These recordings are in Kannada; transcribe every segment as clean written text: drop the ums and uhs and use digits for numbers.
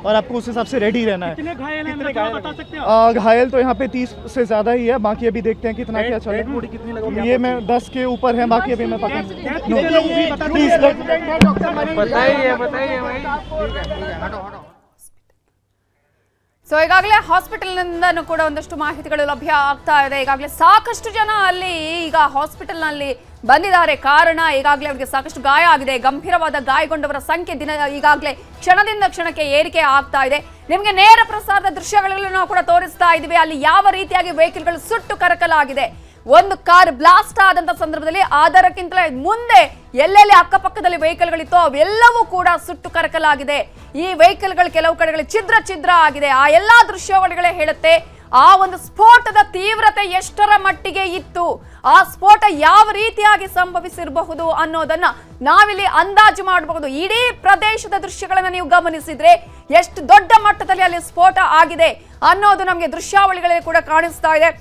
और आपको उस हिसाब से रेडी रहना है। कितने घायल हैं बता सकते हैं? घायल तो यहाँ पे 30 से ज़्यादा ही है, बाकी अभी देखते हैं कितना क्या चल रहा है। ये मैं 10 के ऊपर है, बाकी अभी मैं ಸೊ ಈಗಾಗಲೇ ಹಾಸ್ಪಿಟಲ್ನಿಂದನೂ ಕೂಡ ಒಂದಷ್ಟು ಮಾಹಿತಿಗಳು ಲಭ್ಯ ಆಗ್ತಾ ಇದೆ. ಈಗಾಗಲೇ ಸಾಕಷ್ಟು ಜನ ಅಲ್ಲಿ ಈಗ ಹಾಸ್ಪಿಟಲ್ನಲ್ಲಿ ಬಂದಿದ್ದಾರೆ. ಕಾರಣ ಈಗಾಗಲೇ ಅವರಿಗೆ ಸಾಕಷ್ಟು ಗಾಯ ಆಗಿದೆ. ಗಂಭೀರವಾದ ಗಾಯಗೊಂಡವರ ಸಂಖ್ಯೆ ಈಗಾಗಲೇ ಕ್ಷಣದಿಂದ ಕ್ಷಣಕ್ಕೆ ಏರಿಕೆ ಆಗ್ತಾ ಇದೆ. ನಿಮಗೆ ನೇರ ಪ್ರಸಾರದ ದೃಶ್ಯಗಳನ್ನು ನಾವು ಕೂಡ ತೋರಿಸ್ತಾ ಇದ್ದೀವಿ. ಅಲ್ಲಿ ಯಾವ ರೀತಿಯಾಗಿ ವೆಹಿಕಲ್ಗಳು ಸುಟ್ಟು ಕರಕಲಾಗಿದೆ. ಒಂದು ಕಾರ್ ಬ್ಲಾಸ್ಟ್ ಆದಂತ ಸಂದರ್ಭದಲ್ಲಿ ಅದರಕ್ಕಿಂತಲೇ ಮುಂದೆ ಎಲ್ಲೆಲ್ಲಿ ಅಕ್ಕಪಕ್ಕದಲ್ಲಿ ವೆಹಿಕಲ್ಗಳಿತ್ತೋ ಅವೆಲ್ಲವೂ ಕೂಡ ಸುಟ್ಟು ಕರಕಲಾಗಿದೆ. ಈ ವೆಹಿಕಲ್ಗಳು ಕೆಲವು ಕಡೆಗಳಲ್ಲಿ ಛಿದ್ರ ಆಗಿದೆ. ಆ ಎಲ್ಲಾ ದೃಶ್ಯಾವಳಿಗಳೇ ಹೇಳುತ್ತೆ ಆ ಒಂದು ಸ್ಫೋಟದ ತೀವ್ರತೆ ಎಷ್ಟರ ಮಟ್ಟಿಗೆ ಇತ್ತು, ಆ ಸ್ಫೋಟ ಯಾವ ರೀತಿಯಾಗಿ ಸಂಭವಿಸಿರಬಹುದು ಅನ್ನೋದನ್ನ ನಾವಿಲ್ಲಿ ಅಂದಾಜು ಮಾಡಬಹುದು. ಇಡೀ ಪ್ರದೇಶದ ದೃಶ್ಯಗಳನ್ನ ನೀವು ಗಮನಿಸಿದ್ರೆ ಎಷ್ಟು ದೊಡ್ಡ ಮಟ್ಟದಲ್ಲಿ ಅಲ್ಲಿ ಸ್ಫೋಟ ಆಗಿದೆ ಅನ್ನೋದು ನಮಗೆ ದೃಶ್ಯಾವಳಿಗಳಲ್ಲಿ ಕೂಡ ಕಾಣಿಸ್ತಾ ಇದೆ.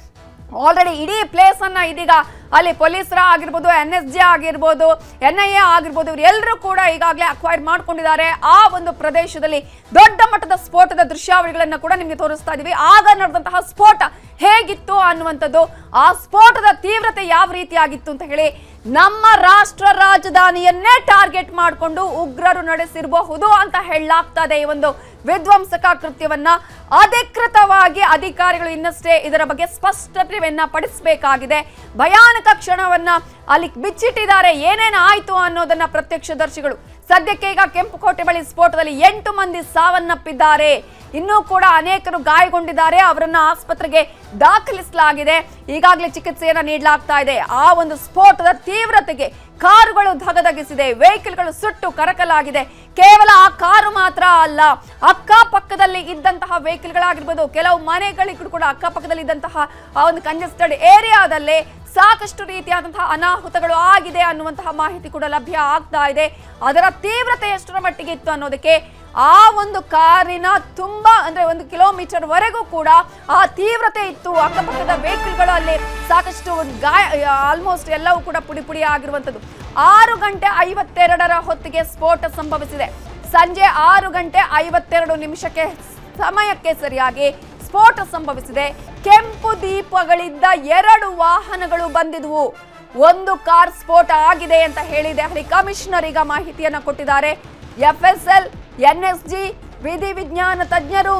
ಆಲ್ರೆಡಿ ಇಡೀ ಪ್ಲೇಸ್ ಅನ್ನ ಇದೀಗ ಅಲ್ಲಿ ಪೊಲೀಸರ ಆಗಿರ್ಬೋದು, NSG ಆಗಿರ್ಬೋದು, NIA ಆಗಿರ್ಬೋದು, ಇವರೆಲ್ಲರೂ ಕೂಡ ಈಗಾಗಲೇ ಅಕ್ವೈರ್ ಮಾಡ್ಕೊಂಡಿದ್ದಾರೆ. ಆ ಒಂದು ಪ್ರದೇಶದಲ್ಲಿ ದೊಡ್ಡ ಮಟ್ಟದ ಸ್ಫೋಟದ ದೃಶ್ಯಾವಳಿಗಳನ್ನ ಕೂಡ ನಿಮಗೆ ತೋರಿಸ್ತಾ ಇದೀವಿ. ಆಗ ನಡೆದಂತಹ ಸ್ಫೋಟ ಹೇಗಿತ್ತು ಅನ್ನುವಂಥದ್ದು, ಆ ಸ್ಫೋಟದ ತೀವ್ರತೆ ಯಾವ ರೀತಿಯಾಗಿತ್ತು ಅಂತ ಹೇಳಿ ನಮ್ಮ ರಾಷ್ಟ್ರ ರಾಜಧಾನಿಯನ್ನೇ ಟಾರ್ಗೆಟ್ ಮಾಡಿಕೊಂಡು ಉಗ್ರರು ನಡೆಸಿರಬಹುದು ಅಂತ ಹೇಳಲಾಗ್ತದೆ. ಈ ಒಂದು ವಿಧ್ವಂಸಕ ಕೃತ್ಯವನ್ನ ಅಧಿಕೃತವಾಗಿ ಅಧಿಕಾರಿಗಳು ಇನ್ನಷ್ಟೇ ಇದರ ಬಗ್ಗೆ ಸ್ಪಷ್ಟತೆಯನ್ನ ಪಡಿಸಬೇಕಾಗಿದೆ. ಭಯಾನಕ ಕ್ಷಣವನ್ನ ಅಲ್ಲಿ ಬಿಚ್ಚಿಟ್ಟಿದ್ದಾರೆ. ಏನೇನು ಆಯ್ತು ಅನ್ನೋದನ್ನ ಪ್ರತ್ಯಕ್ಷದರ್ಶಿಗಳು ಸದ್ಯಕ್ಕೆ ಈಗ ಕೆಂಪುಕೋಟೆ ಬಳಿ ಸ್ಫೋಟದಲ್ಲಿ 8 ಮಂದಿ ಸಾವನ್ನಪ್ಪಿದ್ದಾರೆ. ಇನ್ನೂ ಕೂಡ ಅನೇಕರು ಗಾಯಗೊಂಡಿದ್ದಾರೆ. ಅವರನ್ನ ಆಸ್ಪತ್ರೆಗೆ ದಾಖಲಿಸಲಾಗಿದೆ. ಈಗಾಗಲೇ ಚಿಕಿತ್ಸೆಯನ್ನ ನೀಡಲಾಗ್ತಾ ಇದೆ. ಆ ಒಂದು ಸ್ಫೋಟದ ತೀವ್ರತೆಗೆ ಕಾರುಗಳು ಧಗಧಗಿಸಿದೆ, ವೆಹಿಕಲ್ಗಳು ಸುಟ್ಟು ಕರಕಲಾಗಿದೆ. ಕೇವಲ ಆ ಕಾರು ಮಾತ್ರ ಅಲ್ಲ, ಅಕ್ಕಪಕ್ಕದಲ್ಲಿ ಇದ್ದಂತಹ ವೆಹಿಕಲ್ಗಳಾಗಿರ್ಬೋದು, ಕೆಲವು ಮನೆಗಳಿಗೂ ಕೂಡ ಅಕ್ಕಪಕ್ಕದಲ್ಲಿ ಇದ್ದಂತಹ ಆ ಒಂದು ಕಂಜೆಸ್ಟೆಡ್ ಏರಿಯಾದಲ್ಲೇ ಸಾಕಷ್ಟು ರೀತಿಯಾದಂತಹ ಅನಾಹುತಗಳು ಆಗಿದೆ ಅನ್ನುವಂತಹ ಮಾಹಿತಿ ಕೂಡ ಲಭ್ಯ ಆಗ್ತಾ ಇದೆ. ಅದರ ತೀವ್ರತೆ ಎಷ್ಟರ ಮಟ್ಟಿಗೆ ಇತ್ತು ಅನ್ನೋದಕ್ಕೆ ಆ ಒಂದು ಕಾರಿನ ತುಂಬಾ ಅಂದ್ರೆ 1 ಕಿಲೋಮೀಟರ್ ವರೆಗೂ ಕೂಡ ಆ ತೀವ್ರತೆ ಇತ್ತು. ಅಕ್ಕಪಕ್ಕದ ವೆಹಿಕಲ್ಗಳು ಅಲ್ಲಿ ಸಾಕಷ್ಟು ಆಲ್ಮೋಸ್ಟ್ ಎಲ್ಲವೂ ಕೂಡ ಪುಡಿ ಆಗಿರುವಂತದ್ದು. 6:52 ಹೊತ್ತಿಗೆ ಸ್ಫೋಟ ಸಂಭವಿಸಿದೆ. ಸಂಜೆ 6:52 ಸಮಯಕ್ಕೆ ಸರಿಯಾಗಿ ಸ್ಫೋಟ ಸಂಭವಿಸಿದೆ. ಕೆಂಪು ದೀಪಗಳಿದ್ದ 2 ವಾಹನಗಳು ಬಂದಿದ್ವು. ಒಂದು ಕಾರ್ ಸ್ಫೋಟ ಆಗಿದೆ ಅಂತ ಹೇಳಿ ದೆಹಲಿ ಕಮಿಷನರ್ ಈಗ ಮಾಹಿತಿಯನ್ನ ಕೊಟ್ಟಿದ್ದಾರೆ. FSL, NSG, ವಿಧಿ ವಿಜ್ಞಾನ ತಜ್ಞರು,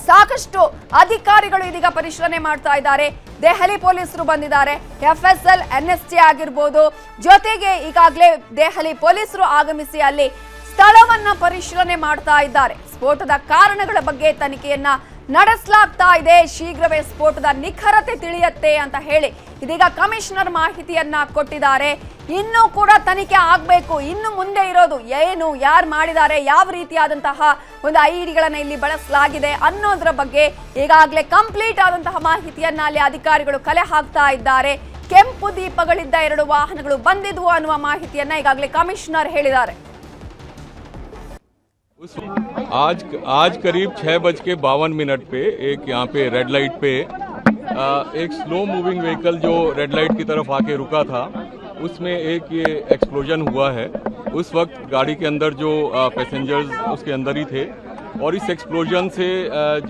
ಸಾಕಷ್ಟು ಅಧಿಕಾರಿಗಳು ಇದೀಗ ಪರಿಶೀಲನೆ ಮಾಡ್ತಾ ಇದ್ದಾರೆ. ದೆಹಲಿ ಪೊಲೀಸರು ಬಂದಿದ್ದಾರೆ. FSL, NSG ಆಗಿರ್ಬೋದು, ಜೊತೆಗೆ ಈಗಾಗಲೇ ದೆಹಲಿ ಪೊಲೀಸರು ಆಗಮಿಸಿ ಅಲ್ಲಿ ಸ್ಥಳವನ್ನ ಪರಿಶೀಲನೆ ಮಾಡ್ತಾ ಇದ್ದಾರೆ. ಸ್ಫೋಟದ ಕಾರಣಗಳ ಬಗ್ಗೆ ತನಿಖೆಯನ್ನ ನಡೆಸಲಾಗ್ತಾ ಇದೆ. ಶೀಘ್ರವೇ ಸ್ಫೋಟದ ನಿಖರತೆ ತಿಳಿಯುತ್ತೆ ಅಂತ ಹೇಳಿ ಇದೀಗ ಕಮಿಷನರ್ ಮಾಹಿತಿಯನ್ನ ಕೊಟ್ಟಿದ್ದಾರೆ. ಇನ್ನೂ ಕೂಡ ತನಿಖೆ ಆಗಬೇಕು. ಇನ್ನು ಮುಂದೆ ಇರೋದು ಏನು, ಯಾರು ಮಾಡಿದ್ದಾರೆ, ಯಾವ ರೀತಿಯಾದಂತಹ ಒಂದು ಐಡಿಗಳನ್ನ ಇಲ್ಲಿ ಬಳಸಲಾಗಿದೆ ಅನ್ನೋದ್ರ ಬಗ್ಗೆ ಈಗಾಗಲೇ ಕಂಪ್ಲೀಟ್ ಆದಂತಹ ಮಾಹಿತಿಯನ್ನ ಅಲ್ಲಿ ಅಧಿಕಾರಿಗಳು ಕಲೆ ಹಾಕ್ತಾ ಇದ್ದಾರೆ. ಕೆಂಪು ದೀಪಗಳಿದ್ದ 2 ವಾಹನಗಳು ಬಂದಿದ್ವು ಅನ್ನುವ ಮಾಹಿತಿಯನ್ನ ಈಗಾಗಲೇ ಕಮಿಷನರ್ ಹೇಳಿದ್ದಾರೆ. आज करीब 6:52 पे एक यहाँ पे रेड लाइट पे एक स्लो मूविंग व्हीकल जो रेड लाइट की तरफ आके रुका था, उसमें एक ये एक्सप्लोजन हुआ है। उस वक्त गाड़ी के अंदर जो पैसेंजर्स उसके अंदर ही थे और इस एक्सप्लोजन से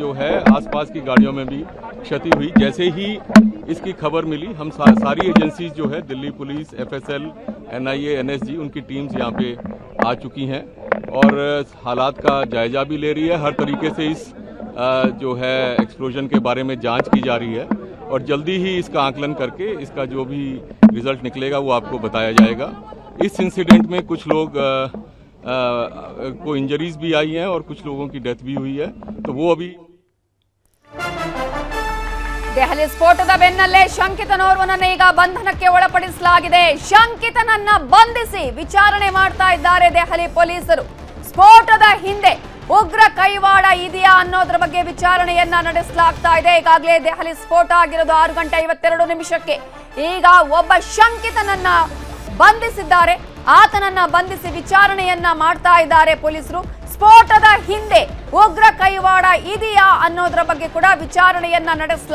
जो है आसपास की गाड़ियों में भी क्षति हुई। जैसे ही इसकी खबर मिली, हम सारी एजेंसीज जो है Delhi police, FSL, NIA, NSG, उनकी टीम्स यहाँ पे आ चुकी हैं और हालात का जायजा भी ले रही है। हर तरीके से इस जो है एक्सप्लोजन के बारे में जांच की जा रही है और जल्दी ही इसका आकलन करके इसका जो भी रिजल्ट निकलेगा वो आपको बताया जाएगा। इस इंसिडेंट में कुछ लोग को इंजरीज भी आई हैं और कुछ लोगों की डेथ भी हुई है, तो वो अभी ದೆಹಲಿ ಸ್ಫೋಟದ ಬೆನ್ನಲ್ಲೇ ಶಂಕಿತನೋರ್ವನನ್ನ ಈಗ ಬಂಧನಕ್ಕೆ ಒಳಪಡಿಸಲಾಗಿದೆ. ಶಂಕಿತನನ್ನ ಬಂಧಿಸಿ ವಿಚಾರಣೆ ಮಾಡ್ತಾ ಇದ್ದಾರೆ ದೆಹಲಿ ಪೊಲೀಸರು. ಸ್ಫೋಟದ ಹಿಂದೆ ಉಗ್ರ ಕೈವಾಡ ಇದೆಯಾ ಅನ್ನೋದ್ರ ಬಗ್ಗೆ ವಿಚಾರಣೆಯನ್ನ ನಡೆಸಲಾಗ್ತಾ ಇದೆ. ಈಗಾಗಲೇ ದೆಹಲಿ ಸ್ಫೋಟ ಆಗಿರೋದು 6:52 ಈಗ ಒಬ್ಬ ಶಂಕಿತನನ್ನ ಬಂಧಿಸಿದ್ದಾರೆ. ಆತನನ್ನ ಬಂಧಿಸಿ ವಿಚಾರಣೆಯನ್ನ ಮಾಡ್ತಾ ಇದ್ದಾರೆ ಪೊಲೀಸರು. ಸ್ಫೋಟದ ಹಿಂದೆ ಉಗ್ರ ಕೈವಾಡ ಇದೆಯಾ ಅನ್ನೋದ್ರ ಬಗ್ಗೆ ಕೂಡ ವಿಚಾರಣೆಯನ್ನ ನಡೆಸಲಾಗಿದೆ.